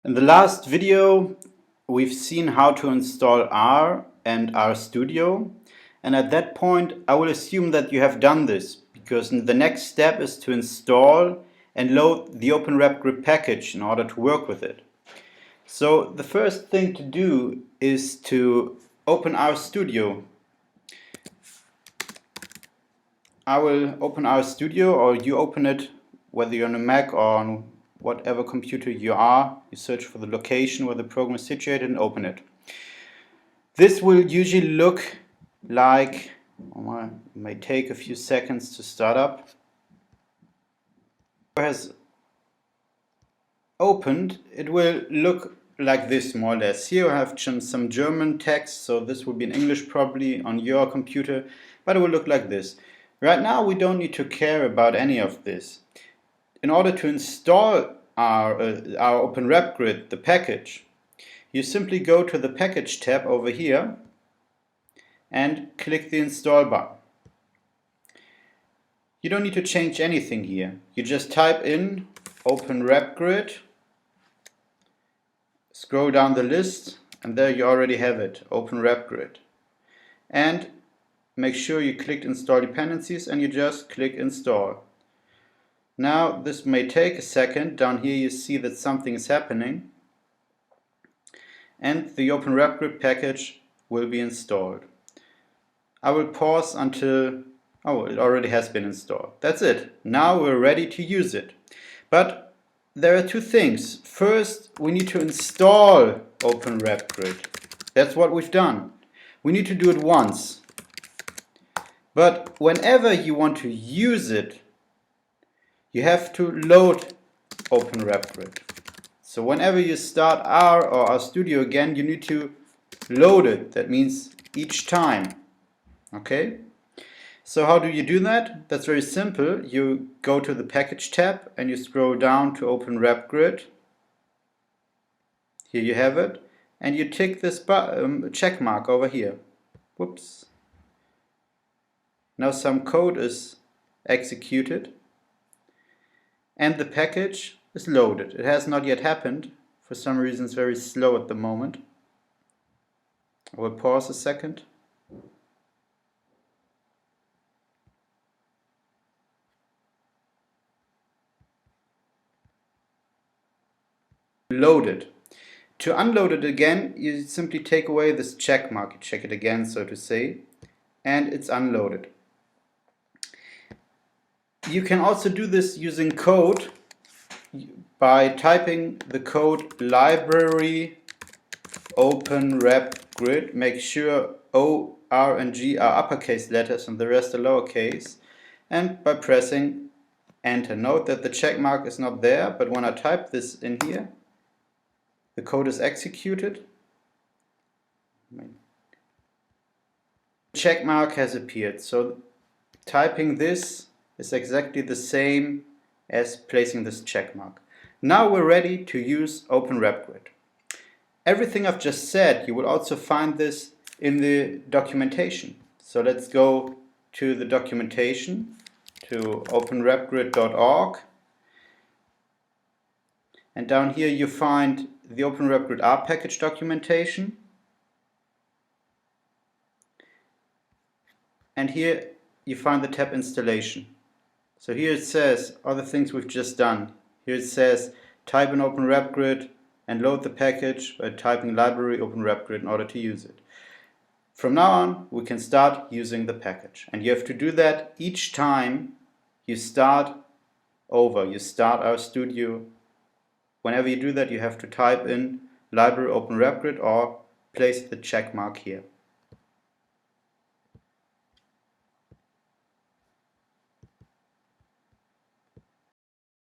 In the last video, we've seen how to install R and RStudio, and at that point I will assume that you have done this, because the next step is to install and load the OpenRepGrid package in order to work with it. So the first thing to do is to open RStudio. I will open RStudio, or you open it whether you're on a Mac or on whatever computer you are. You search for the location where the program is situated and open it. This will usually look like, it may take a few seconds to start up. It has opened, it will look like this more or less. Here I have some German text, so this will be in English probably on your computer, but it will look like this. Right now we don't need to care about any of this. In order to install our OpenRepGrid, the package, you simply go to the Package tab over here and click the Install button. You don't need to change anything here. You just type in OpenRepGrid, scroll down the list, and there you already have it, OpenRepGrid. And make sure you click Install Dependencies and you just click Install. Now this may take a second. Down here you see that something is happening and the OpenRepGrid package will be installed. I will pause until, it already has been installed. That's it. Now we're ready to use it. But there are two things. First, we need to install OpenRepGrid. That's what we've done. We need to do it once. But whenever you want to use it, you have to load OpenRepGrid. So whenever you start R or RStudio again, you need to load it. That means each time. Okay? So how do you do that? That's very simple. You go to the Package tab and you scroll down to OpenRepGrid. Here you have it. And you tick this check mark over here. Whoops. Now some code is executed. And the package is loaded. It has not yet happened. For some reason it's very slow at the moment. I will pause a second. Loaded. To unload it again, you simply take away this check mark. You check it again, so to say, and it's unloaded. You can also do this using code by typing the code library OpenRepGrid. Make sure O, R and G are uppercase letters and the rest are lowercase, and by pressing enter. Note that the check mark is not there, but when I type this in here, the code is executed. The check mark has appeared. So typing this is exactly the same as placing this check mark. Now we're ready to use OpenRepGrid. Everything I've just said, you will also find this in the documentation. So let's go to the documentation, to openrepgrid.org. And down here you find the OpenRepGrid R package documentation. And here you find the tab installation. So here it says all the things we've just done. Here it says type in OpenRepGrid and load the package by typing library OpenRepGrid in order to use it. From now on we can start using the package, and you have to do that each time you start over. You start RStudio. Whenever you do that, you have to type in library OpenRepGrid or place the check mark here.